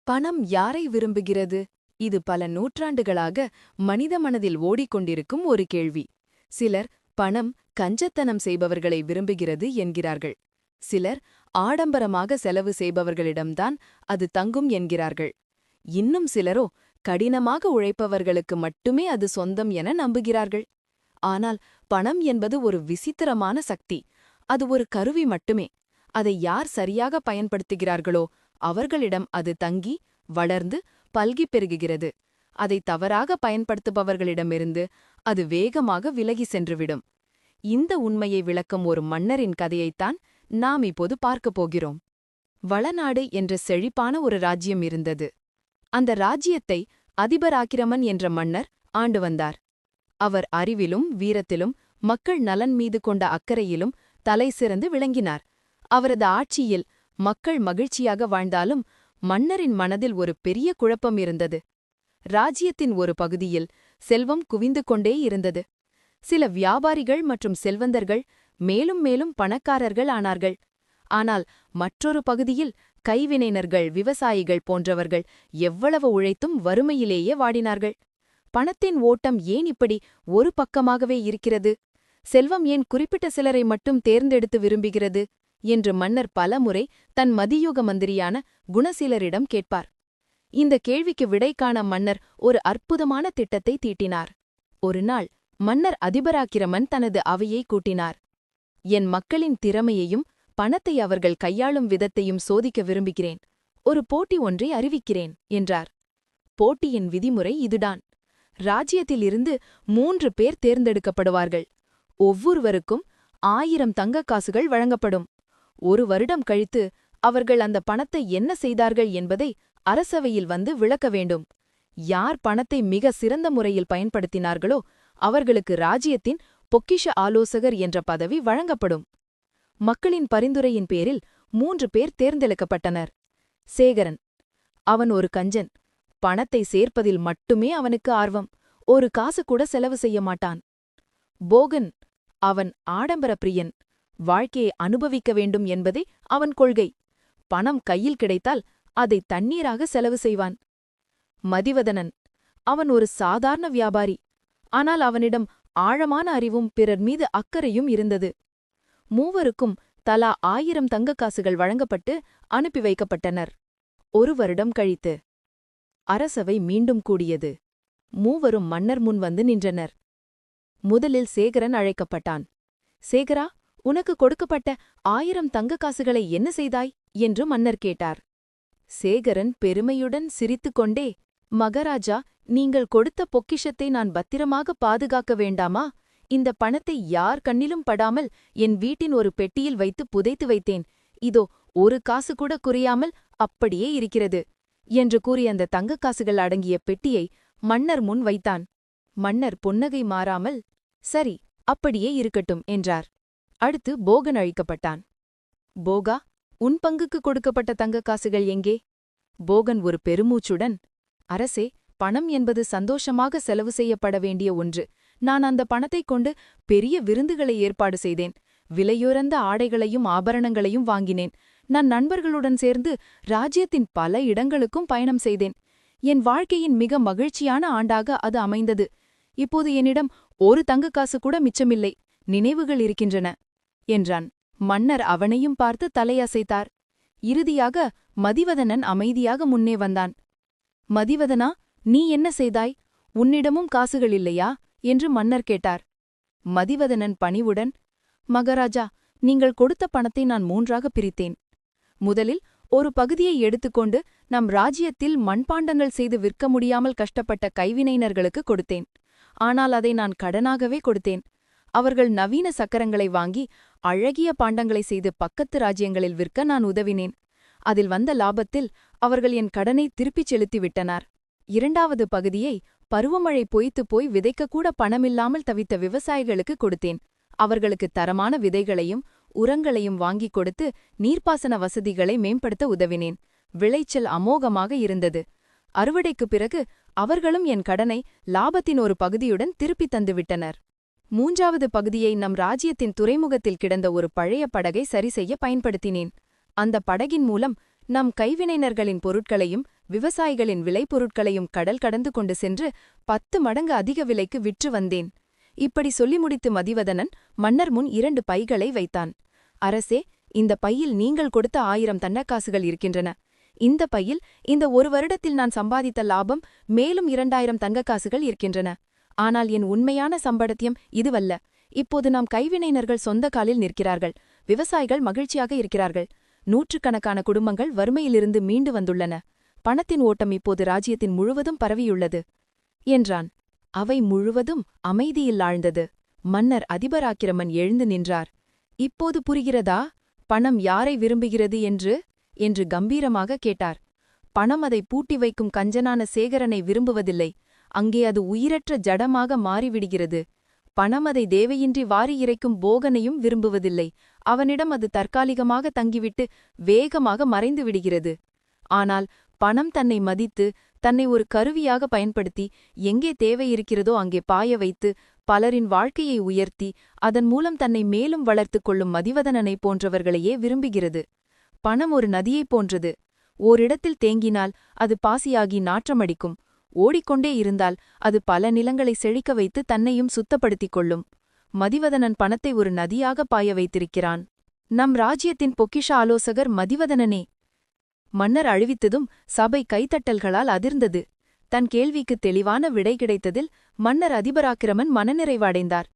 பணம் யாரை விரும்புகிறது? இது பல நூற்றாண்டுகளாக மனித மனதில் ஓடிக்கொண்டிருக்கும் ஒரு கேள்வி. சிலர் பணம் கஞ்சத்தனம் செய்பவர்களை விரும்புகிறது என்கிறார்கள். சிலர் ஆடம்பரமாக செலவு செய்பவர்களிடம்தான் அது தங்கும் என்கிறார்கள். இன்னும் சிலரோ கடினமாக உழைப்பவர்களுக்கு மட்டுமே அது சொந்தம் என நம்புகிறார்கள். ஆனால் பணம் என்பது ஒரு விசித்திரமான சக்தி. அது ஒரு கருவி மட்டுமே. அதை யார் சரியாக பயன்படுத்துகிறார்களோ அவர்களிடம் அது தங்கி வளர்ந்து பல்கிப் பெருகுகிறது. அதை தவறாக பயன்படுத்துபவர்களிடமிருந்து அது வேகமாக விலகி சென்றுவிடும். இந்த உண்மையை விளக்கும் ஒரு மன்னரின் கதையைத்தான் நாம் இப்போது பார்க்கப் போகிறோம். வளநாடு என்ற செழிப்பான ஒரு ராஜ்யம் இருந்தது. அந்த ராஜ்யத்தை அதிபராக்கிரமன் என்ற மன்னர் ஆண்டு வந்தார். அவர் அறிவிலும் வீரத்திலும் மக்கள் நலன் மீது கொண்ட அக்கறையிலும் தலைசிறந்து விளங்கினார். அவரது ஆட்சியில் மக்கள் மகிழ்ச்சியாக வாழ்ந்தாலும் மன்னரின் மனதில் ஒரு பெரிய குழப்பம் இருந்தது. ராஜ்யத்தின் ஒரு பகுதியில் செல்வம் குவிந்து கொண்டே இருந்தது. சில வியாபாரிகள் மற்றும் செல்வந்தர்கள் மேலும் மேலும் பணக்காரர்கள் ஆனார்கள். ஆனால் மற்றொரு பகுதியில் கைவினைஞர்கள், விவசாயிகள் போன்றவர்கள் எவ்வளவு உழைத்தும் வறுமையிலேயே வாடினார்கள். பணத்தின் ஓட்டம் ஏன் இப்படி ஒரு பக்கமாகவே இருக்கிறது? செல்வம் ஏன் குறிப்பிட்ட சிலரை மட்டும் தேர்ந்தெடுத்து விரும்புகிறது என்று மன்னர் பலமுறை தன் மதியூக மந்திரியான குணசீலரிடம் கேட்பார். இந்த கேள்விக்கு விடை காண மன்னர் ஒரு அற்புதமான திட்டத்தை தீட்டினார். ஒருநாள் மன்னர் அதிபராக்கிரமன் தனது அவையை கூட்டினார். என் மக்களின் திறமையையும் பணத்தை அவர்கள் கையாளும் விதத்தையும் சோதிக்க விரும்புகிறேன். ஒரு போட்டி ஒன்றை அறிவிக்கிறேன் என்றார். போட்டியின் விதிமுறை இதுதான். ராஜ்யத்திலிருந்து 3 பேர் தேர்ந்தெடுக்கப்படுவார்கள். ஒவ்வொருவருக்கும் 1000 தங்கக் காசுகள் வழங்கப்படும். 1 வருடம் கழித்து அவர்கள் அந்த பணத்தை என்ன செய்தார்கள் என்பதை அரசவையில் வந்து விளக்க வேண்டும். யார் பணத்தை மிக சிறந்த முறையில் பயன்படுத்தினார்களோ அவர்களுக்கு ராஜ்யத்தின் பொக்கிஷ ஆலோசகர் என்ற பதவி வழங்கப்படும். மக்களின் பரிந்துரையின் பேரில் 3 பேர் தேர்ந்தெடுக்கப்பட்டனர். சேகரன். அவன் ஒரு கஞ்சன். பணத்தை சேர்ப்பதில் மட்டுமே அவனுக்கு ஆர்வம். ஒரு காசு கூட செலவு செய்ய மாட்டான். போகன். அவன் ஆடம்பர பிரியன். வாழ்க்கையை அனுபவிக்க வேண்டும் என்பதே அவன் கொள்கை. பணம் கையில் கிடைத்தால் அதை தண்ணீராக செலவு செய்வான். மதிவதனன். அவன் ஒரு சாதாரண வியாபாரி. ஆனால் அவனிடம் ஆழமான அறிவும் பிறர் மீது அக்கறையும் இருந்தது. மூவருக்கும் தலா 1000 தங்கக் காசுகள் வழங்கப்பட்டு அனுப்பி வைக்கப்பட்டனர். 1 வருடம் கழித்து அரசவை மீண்டும் கூடியது. மூவரும் மன்னர் முன் வந்து நின்றனர். முதலில் சேகரன் அழைக்கப்பட்டான். சேகரா, உனக்கு கொடுக்கப்பட்ட 1000 தங்கக் காசுகளை என்ன செய்தாய் என்று மன்னர் கேட்டார். சேகரன் பெருமையுடன் சிரித்துக்கொண்டே, மகாராஜா, நீங்கள் கொடுத்த பொக்கிஷத்தை நான் பத்திரமாக பாதுகாக்க வேண்டாமா? இந்த பணத்தை யார் கண்ணிலும் படாமல் என் வீட்டின் ஒரு பெட்டியில் வைத்து புதைத்து வைத்தேன். இதோ 1 காசு கூட குறையாமல் அப்படியே இருக்கிறது என்று கூறி அந்த தங்கக் காசுகள் அடங்கிய பெட்டியை மன்னர் முன் வைத்தான். மன்னர் புன்னகை மாறாமல், சரி, அப்படியே இருக்கட்டும் என்றார். அடுத்து போகன் அழிக்கப்பட்டான். போகா, உன் பங்குக்கு கொடுக்கப்பட்ட தங்கக் காசுகள் எங்கே? போகன் ஒரு பெருமூச்சுடன், அரசே, பணம் என்பது சந்தோஷமாக செலவு செய்யப்பட வேண்டிய ஒன்று. நான் அந்த பணத்தைக் கொண்டு பெரிய விருந்துகளை ஏற்பாடு செய்தேன். விலையுறந்த ஆடைகளையும் ஆபரணங்களையும் வாங்கினேன். நான் நண்பர்களுடன் சேர்ந்து ராஜ்யத்தின் பல இடங்களுக்கும் பயணம் செய்தேன். என் வாழ்க்கையின் மிக மகிழ்ச்சியான ஆண்டாக அது அமைந்தது. இப்போது என்னிடம் 1 தங்கக் காசு கூட மிச்சமில்லை. நினைவுகள் இருக்கின்றன என்றான். மன்னர் அவனையும் பார்த்து தலையசைத்தார். இறுதியாக மதிவதனன் அமைதியாக முன்னே வந்தான். மதிவதனா, நீ என்ன செய்தாய்? உன்னிடமும் காசுகள் இல்லையா என்று மன்னர் கேட்டார். மதிவதனன் பணிவுடன், மகாராஜா, நீங்கள் கொடுத்த பணத்தை நான் 3ஆக பிரித்தேன். முதலில் ஒரு பகுதியை எடுத்துக்கொண்டு நம் ராஜ்யத்தில் மண்பாண்டங்கள் செய்து விற்க முடியாமல் கஷ்டப்பட்ட கைவினைஞர்களுக்கு கொடுத்தேன். ஆனால் அதை நான் கடனாகவே கொடுத்தேன். அவர்கள் நவீன சக்கரங்களை வாங்கி அழகிய பாண்டங்களை செய்து பக்கத்து ராஜ்யங்களில் விற்க நான் உதவினேன். அதில் வந்த லாபத்தில் அவர்கள் என் கடனை திருப்பிச் செலுத்திவிட்டனர். 2வது பகுதியை பருவமழை பொய்த்துப் போய் விதைக்கக்கூட பணமில்லாமல் தவித்த விவசாயிகளுக்கு கொடுத்தேன். அவர்களுக்கு தரமான விதைகளையும் உரங்களையும் வாங்கிக் கொடுத்து நீர்ப்பாசன வசதிகளை மேம்படுத்த உதவினேன். விளைச்சல் அமோகமாக இருந்தது. அறுவடைக்குப் பிறகு அவர்களும் என் கடனை லாபத்தின் ஒரு பகுதியுடன் திருப்பித் தந்துவிட்டனர். 3வது பகுதியை நம் ராஜ்யத்தின் துறைமுகத்தில் கிடந்த ஒரு பழைய படகை சரிசெய்ய பயன்படுத்தினேன். அந்த படகின் மூலம் நம் கைவினைஞர்களின் பொருட்களையும் விவசாயிகளின் விளைபொருட்களையும் கடல் கடந்து கொண்டு சென்று 10 மடங்கு அதிக விலைக்கு விற்று வந்தேன். இப்படி சொல்லி முடித்து மதிவதனன் மன்னர் முன் 2 பைகளை வைத்தான். அரசே, இந்த பையில் நீங்கள் கொடுத்த 1000 தண்டக்காசுகள் இருக்கின்றன. இந்த பையில் இந்த 1 வருடத்தில் நான் சம்பாதித்த லாபம் மேலும் 2000 தங்கக்காசுகள் இருக்கின்றன. ஆனால் என் உண்மையான சம்பாத்தியம் இதுவல்ல. இப்போது நாம் கைவினைஞர்கள் சொந்த காலில் நிற்கிறார்கள். விவசாயிகள் மகிழ்ச்சியாக இருக்கிறார்கள். நூற்றுக்கணக்கான குடும்பங்கள் வறுமையிலிருந்து மீண்டு வந்துள்ளன. பணத்தின் ஓட்டம் இப்போது ராஜ்யத்தின் முழுவதும் பரவியுள்ளது என்றான். அவை முழுவதும் அமைதியில் ஆழ்ந்தது. மன்னர் அதிபராக்கிரமன் எழுந்து நின்றார். இப்போது புரிகிறதா பணம் யாரை விரும்புகிறது என்று கம்பீரமாக கேட்டார். பணம் அதை பூட்டி வைக்கும் கஞ்சனான சேகரனை விரும்புவதில்லை. அங்கே அது உயிரற்ற ஜடமாக மாறிவிடுகிறது. பணம் அதை தேவையின்றி வாரி இறைக்கும் போகனையும் விரும்புவதில்லை. அவனிடம் அது தற்காலிகமாக தங்கிவிட்டு வேகமாக மறைந்து விடுகிறது. ஆனால் பணம் தன்னை மதித்து, தன்னை ஒரு கருவியாக பயன்படுத்தி, எங்கே தேவையிருக்கிறதோ அங்கே பாய வைத்து, பலரின் வாழ்க்கையை உயர்த்தி, அதன் மூலம் தன்னை மேலும் வளர்த்துக் கொள்ளும் மதிவதனனை போன்றவர்களையே விரும்புகிறது. பணம் ஒரு நதியைப் போன்றது. ஓரிடத்தில் தேங்கினால் அது பாசியாகி நாற்றமடிக்கும். ஓடிக்கொண்டே இருந்தால் அது பல நிலங்களை செழிக்க வைத்து தன்னையும் சுத்தப்படுத்திக் கொள்ளும். மதிவதனன் பணத்தை ஒரு நதியாக பாய வைத்திருக்கிறான். நம் ராஜ்யத்தின் பொக்கிஷ ஆலோசகர் மதிவதனனே. மன்னர் அழிவித்ததும் சபை கைத்தட்டல்களால் அதிர்ந்தது. தன் கேள்விக்கு தெளிவான விடை கிடைத்ததில் மன்னர் அதிபராக்கிரமன் மனநிறைவடைந்தார்.